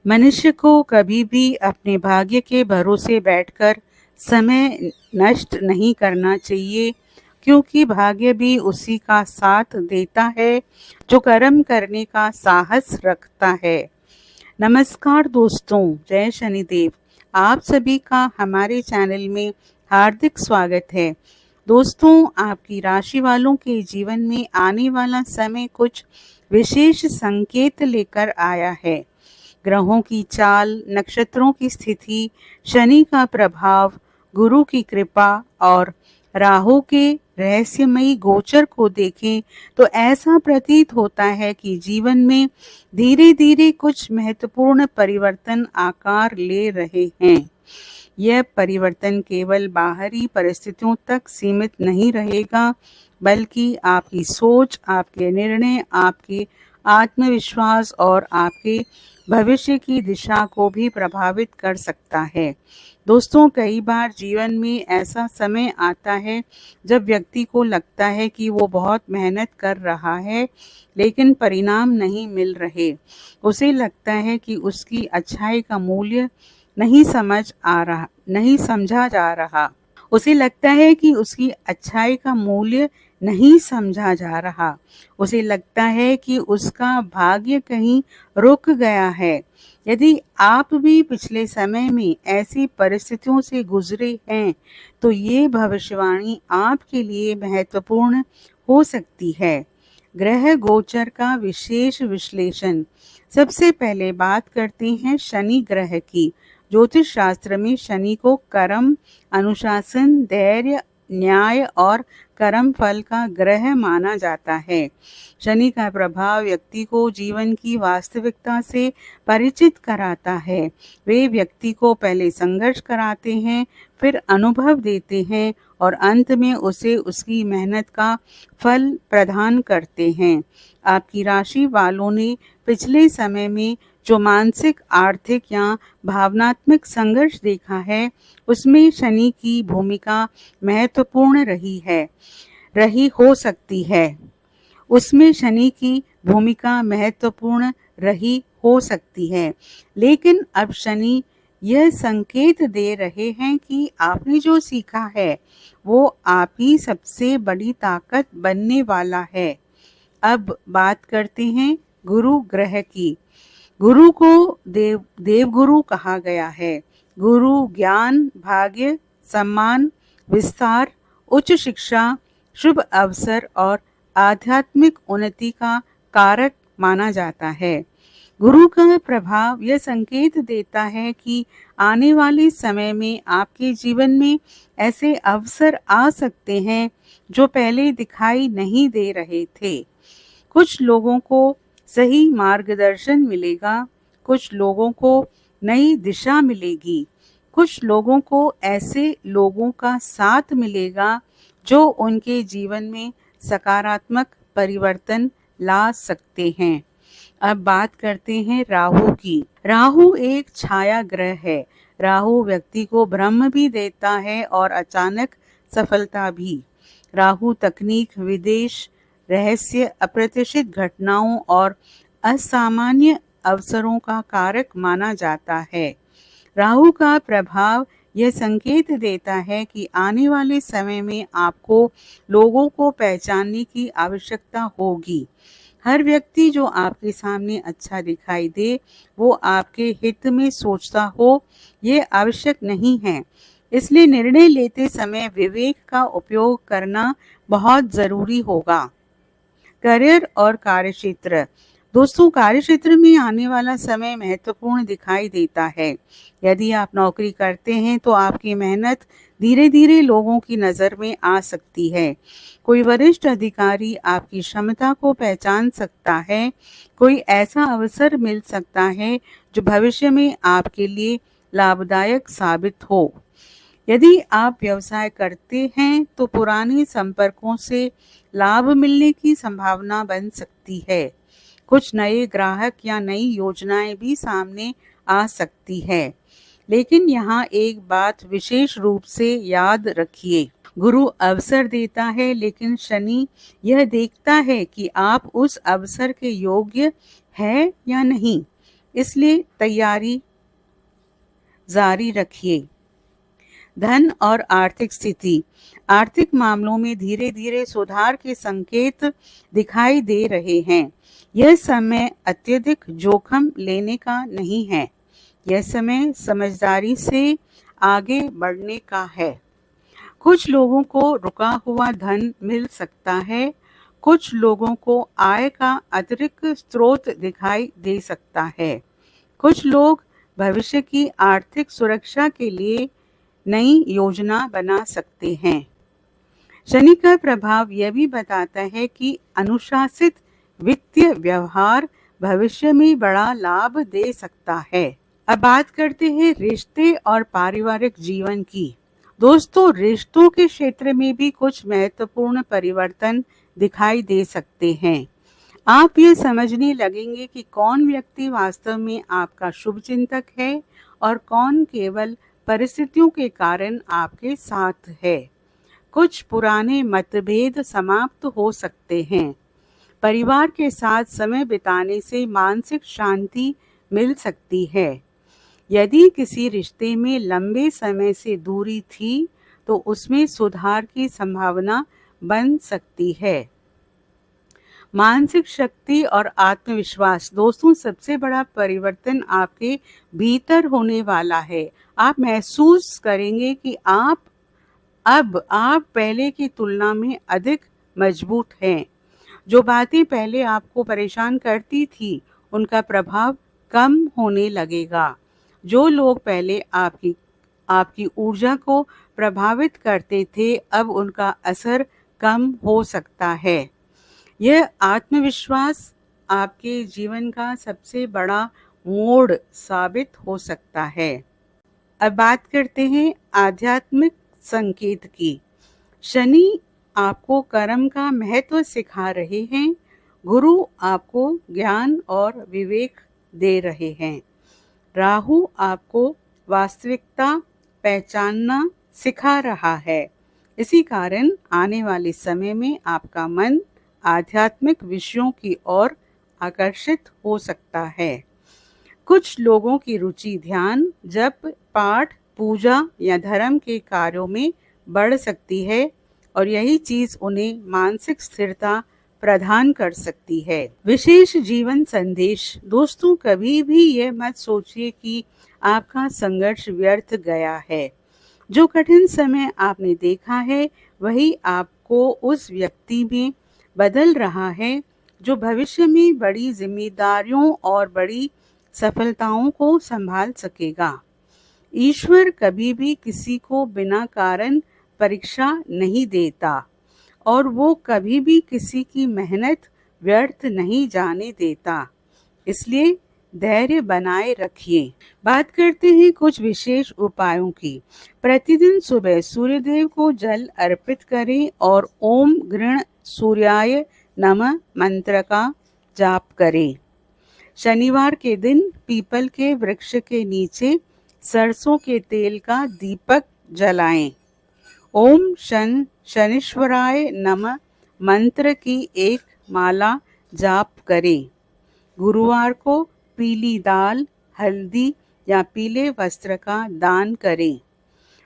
मनुष्य को कभी भी अपने भाग्य के भरोसे बैठकर समय नष्ट नहीं करना चाहिए, क्योंकि भाग्य भी उसी का साथ देता है जो कर्म करने का साहस रखता है। नमस्कार दोस्तों, जय शनिदेव। आप सभी का हमारे चैनल में हार्दिक स्वागत है। दोस्तों, आपकी राशि वालों के जीवन में आने वाला समय कुछ विशेष संकेत लेकर आया है। ग्रहों की चाल, नक्षत्रों की स्थिति, शनि का प्रभाव, गुरु की कृपा और राहु के रहस्यमयी गोचर को देखें तो ऐसा प्रतीत होता है कि जीवन में धीरे धीरे कुछ महत्वपूर्ण परिवर्तन आकार ले रहे हैं। यह परिवर्तन केवल बाहरी परिस्थितियों तक सीमित नहीं रहेगा, बल्कि आपकी सोच, आपके निर्णय, आपके आत्मविश्वास और आपके भविष्य की दिशा को भी प्रभावित कर सकता है। दोस्तों, कई बार जीवन में ऐसा समय आता है जब व्यक्ति को लगता है कि वो बहुत मेहनत कर रहा है, लेकिन परिणाम नहीं मिल रहे। उसे लगता है कि उसकी अच्छाई का मूल्य नहीं समझा जा रहा। उसे लगता है कि उसकी अच्छाई का मूल्य नहीं समझा जा रहा। उसे लगता है कि उसका भाग्य कहीं रुक गया है। यदि आप भी पिछले समय में ऐसी परिस्थितियों से गुजरे हैं, तो ये भविष्यवाणी आपके लिए महत्वपूर्ण हो सकती है। ग्रह गोचर का विशेष विश्लेषण। सबसे पहले बात करते हैं शनि ग्रह की। ज्योतिष शास्त्र में शनि को कर्म, अनुशासन, धैर्य, न्याय और कर्म फल का ग्रह माना जाता है। शनि का प्रभाव व्यक्ति को जीवन की वास्तविकता से परिचित कराता है। वे व्यक्ति को पहले संघर्ष कराते हैं, फिर अनुभव देते हैं और अंत में उसे उसकी मेहनत का फल प्रदान करते हैं। आपकी राशि वालों ने पिछले समय में जो मानसिक, आर्थिक या भावनात्मक संघर्ष देखा है, उसमें शनि की भूमिका महत्वपूर्ण रही हो सकती है। उसमें शनि की भूमिका महत्वपूर्ण रही हो सकती है। लेकिन अब शनि यह संकेत दे रहे हैं कि आपने जो सीखा है वो आप ही सबसे बड़ी ताकत बनने वाला है। अब बात करते हैं गुरु ग्रह की। गुरु को देवगुरु कहा गया है। गुरु ज्ञान, भाग्य, सम्मान, विस्तार, उच्च शिक्षा, शुभ अवसर और आध्यात्मिक उन्नति का कारक माना जाता है। गुरु का प्रभाव यह संकेत देता है कि आने वाले समय में आपके जीवन में ऐसे अवसर आ सकते हैं जो पहले दिखाई नहीं दे रहे थे। कुछ लोगों को सही मार्गदर्शन मिलेगा, कुछ लोगों को नई दिशा मिलेगी, कुछ लोगों को ऐसे लोगों का साथ मिलेगा जो उनके जीवन में सकारात्मक परिवर्तन ला सकते हैं। अब बात करते हैं राहु की। राहु एक छाया ग्रह है। राहु व्यक्ति को भ्रम भी देता है और अचानक सफलता भी। राहु तकनीक, विदेश, रहस्य, अप्रत्याशित घटनाओं और असामान्य अवसरों का कारक माना जाता है। राहु का प्रभाव यह संकेत देता है कि आने वाले समय में आपको लोगों को पहचानने की आवश्यकता होगी। हर व्यक्ति जो आपके सामने अच्छा दिखाई दे वो आपके हित में सोचता हो, ये आवश्यक नहीं है। इसलिए निर्णय लेते समय विवेक का उपयोग करना बहुत जरूरी होगा। करियर और कार्यक्षेत्र। दोस्तों, कार्यक्षेत्र में आने वाला समय महत्वपूर्ण दिखाई देता है। यदि आप नौकरी करते हैं तो आपकी मेहनत धीरे धीरे लोगों की नज़र में आ सकती है। कोई वरिष्ठ अधिकारी आपकी क्षमता को पहचान सकता है। कोई ऐसा अवसर मिल सकता है जो भविष्य में आपके लिए लाभदायक साबित हो। यदि आप व्यवसाय करते हैं तो पुराने संपर्कों से लाभ मिलने की संभावना बन सकती है। कुछ नए ग्राहक या नई योजनाएं भी सामने आ सकती है। लेकिन यहाँ एक बात विशेष रूप से याद रखिए, गुरु अवसर देता है, लेकिन शनि यह देखता है कि आप उस अवसर के योग्य है या नहीं। इसलिए तैयारी जारी रखिए। धन और आर्थिक स्थिति। आर्थिक मामलों में धीरे धीरे सुधार के संकेत दिखाई दे रहे हैं। यह समय अत्यधिक जोखिम लेने का नहीं है। यह समय समझदारी से आगे बढ़ने का है। कुछ लोगों को रुका हुआ धन मिल सकता है। कुछ लोगों को आय का अतिरिक्त स्रोत दिखाई दे सकता है। कुछ लोग भविष्य की आर्थिक सुरक्षा के लिए नई योजना बना सकते हैं। शनि का प्रभाव यह भी बताता है कि अनुशासित वित्तीय व्यवहार भविष्य में बड़ा लाभ दे सकता है। अब बात करते हैं रिश्ते और पारिवारिक जीवन की। दोस्तों, रिश्तों के क्षेत्र में भी कुछ महत्वपूर्ण परिवर्तन दिखाई दे सकते हैं। आप ये समझने लगेंगे कि कौन व्यक्ति वास्तव में आपका शुभचिंतक है और कौन केवल परिस्थितियों के कारण आपके साथ है। कुछ पुराने मतभेद समाप्त हो सकते हैं। परिवार के साथ समय बिताने से मानसिक शांति मिल सकती है। यदि किसी रिश्ते में लंबे समय से दूरी थी, तो उसमें सुधार की संभावना बन सकती है। मानसिक शक्ति और आत्मविश्वास। दोस्तों, सबसे बड़ा परिवर्तन आपके भीतर होने वाला है। आप महसूस करेंगे कि आप पहले की तुलना में अधिक मजबूत हैं। जो बातें पहले आपको परेशान करती थी, उनका प्रभाव कम होने लगेगा। जो लोग पहले आपकी ऊर्जा को प्रभावित करते थे, अब उनका असर कम हो सकता है। यह आत्मविश्वास आपके जीवन का सबसे बड़ा मोड़ साबित हो सकता है। अब बात करते हैं आध्यात्मिक संकेत की। शनि आपको कर्म का महत्व सिखा रहे हैं। गुरु आपको ज्ञान और विवेक दे रहे हैं। राहु आपको वास्तविकता पहचानना सिखा रहा है। इसी कारण आने वाले समय में आपका मन आध्यात्मिक विषयों की ओर आकर्षित हो सकता है। कुछ लोगों की रुचि ध्यान, जप, पाठ, पूजा या धर्म के कार्यों में बढ़ सकती है और यही चीज उन्हें मानसिक स्थिरता प्रदान कर सकती है। विशेष जीवन संदेश। दोस्तों, कभी भी यह मत सोचिए कि आपका संघर्ष व्यर्थ गया है। जो कठिन समय आपने देखा है, वही आपको उस व्यक्ति में बदल रहा है जो भविष्य में बड़ी जिम्मेदारियों और बड़ी सफलताओं को संभाल सकेगा। ईश्वर कभी भी किसी को बिना कारण परीक्षा नहीं देता और वो कभी भी किसी की मेहनत व्यर्थ नहीं जाने देता। इसलिए धैर्य बनाए रखिए। बात करते हैं कुछ विशेष उपायों की। प्रतिदिन सुबह सूर्यदेव को जल अर्पित करें और ओम गृण सूर्याय नमः मंत्र का जाप करें। शनिवार के दिन पीपल के वृक्ष के नीचे सरसों के तेल का दीपक जलाएं। ओम शनीश्वराय नमः मंत्र की एक माला जाप करें। गुरुवार को पीली दाल, हल्दी या पीले वस्त्र का दान करें।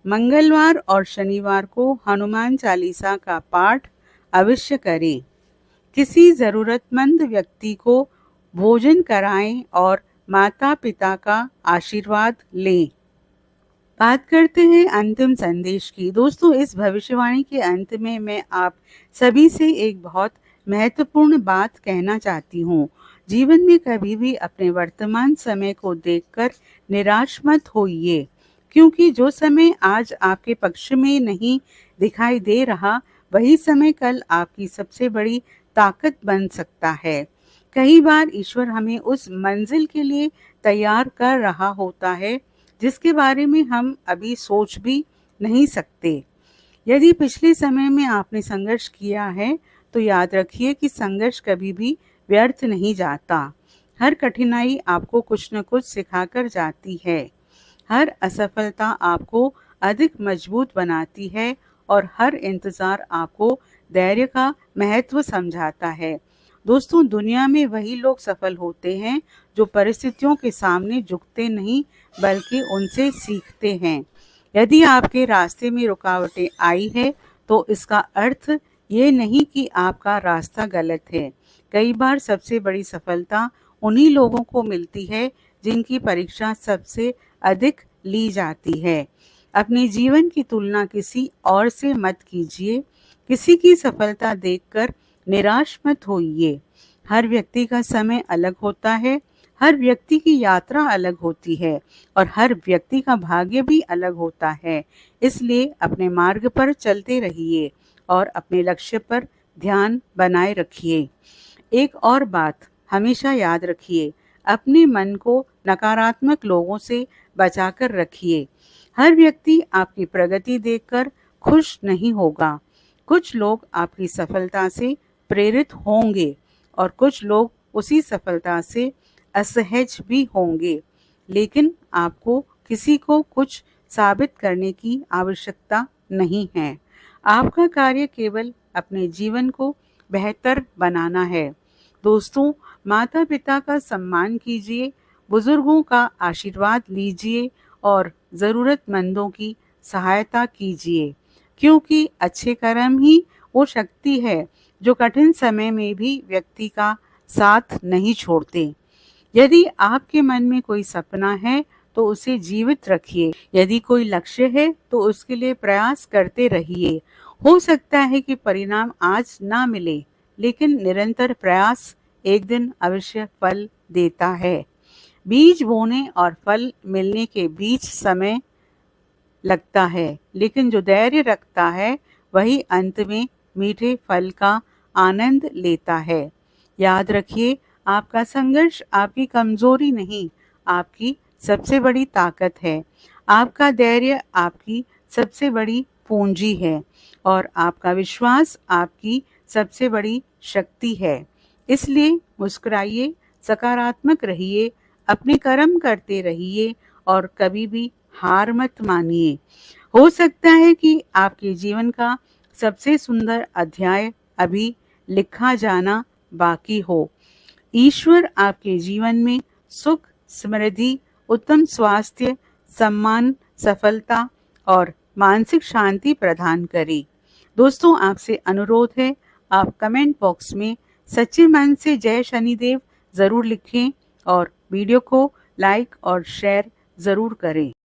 मंगलवार और शनिवार को हनुमान चालीसा का पाठ अवश्य करें। किसी जरूरतमंद व्यक्ति को भोजन कराएं और माता पिता का आशीर्वाद लें। बात करते हैं अंतिम संदेश की। दोस्तों, इस भविष्यवाणी के अंत में मैं आप सभी से एक बहुत महत्वपूर्ण बात कहना चाहती हूँ। जीवन में कभी भी अपने वर्तमान समय को देखकर निराश मत होइए, क्योंकि जो समय आज आपके पक्ष में नहीं दिखाई दे रहा, वही समय कल आपकी सबसे बड़ी ताकत बन सकता है। कई बार ईश्वर हमें उस मंजिल के लिए तैयार कर रहा होता है जिसके बारे में हम अभी सोच भी नहीं सकते। यदि पिछले समय में आपने संघर्ष किया है, तो याद रखिए कि संघर्ष कभी भी व्यर्थ नहीं जाता। हर कठिनाई आपको कुछ न कुछ सिखाकर जाती है। हर असफलता आपको अधिक मजबूत बनाती है और हर इंतजार आपको धैर्य का महत्व समझाता है। दोस्तों, दुनिया में वही लोग सफल होते हैं जो परिस्थितियों के सामने झुकते नहीं बल्कि उनसे सीखते हैं। यदि आपके रास्ते में रुकावटें आई है तो इसका अर्थ ये नहीं कि आपका रास्ता गलत है। कई बार सबसे बड़ी सफलता उन्हीं लोगों को मिलती है जिनकी परीक्षा सबसे अधिक ली जाती है। अपने जीवन की तुलना किसी और से मत कीजिए। किसी की सफलता देखकर निराश मत होइए। हर व्यक्ति का समय अलग होता है, हर व्यक्ति की यात्रा अलग होती है और हर व्यक्ति का भाग्य भी अलग होता है। इसलिए अपने मार्ग पर चलते रहिए और अपने लक्ष्य पर ध्यान बनाए रखिए। एक और बात हमेशा याद रखिए, अपने मन को नकारात्मक लोगों से बचाकर रखिए। हर व्यक्ति आपकी प्रगति देखकर खुश नहीं होगा। कुछ लोग आपकी सफलता से प्रेरित होंगे और कुछ लोग उसी सफलता से असहज भी होंगे। लेकिन आपको किसी को कुछ साबित करने की आवश्यकता नहीं है। आपका कार्य केवल अपने जीवन को बेहतर बनाना है। दोस्तों, माता पिता का सम्मान कीजिए, बुजुर्गों का आशीर्वाद लीजिए और ज़रूरतमंदों की सहायता कीजिए, क्योंकि अच्छे कर्म ही वो शक्ति है जो कठिन समय में भी व्यक्ति का साथ नहीं छोड़ते। यदि आपके मन में कोई सपना है तो उसे जीवित रखिए। यदि कोई लक्ष्य है तो उसके लिए प्रयास करते रहिए। हो सकता है कि परिणाम आज ना मिले, लेकिन निरंतर प्रयास एक दिन अवश्य फल देता है। बीज बोने और फल मिलने के बीच समय लगता है, लेकिन जो धैर्य रखता है वही अंत में मीठे फल का आनंद लेता है। याद रखिए, आपका संघर्ष आपकी कमजोरी नहीं, आपकी सबसे बड़ी ताकत है। आपका धैर्य आपकी सबसे बड़ी पूंजी है और आपका विश्वास आपकी सबसे बड़ी शक्ति है। इसलिए मुस्कुराइए, सकारात्मक रहिए, अपने कर्म करते रहिए और कभी भी हार मत मानिए। हो सकता है कि आपके जीवन का सबसे सुंदर अध्याय अभी लिखा जाना बाकी हो। ईश्वर आपके जीवन में सुख, समृद्धि, उत्तम स्वास्थ्य, सम्मान, सफलता और मानसिक शांति प्रदान करे। दोस्तों, आपसे अनुरोध है, आप कमेंट बॉक्स में सच्चे मन से जय शनिदेव जरूर लिखें और वीडियो को लाइक और शेयर जरूर करें।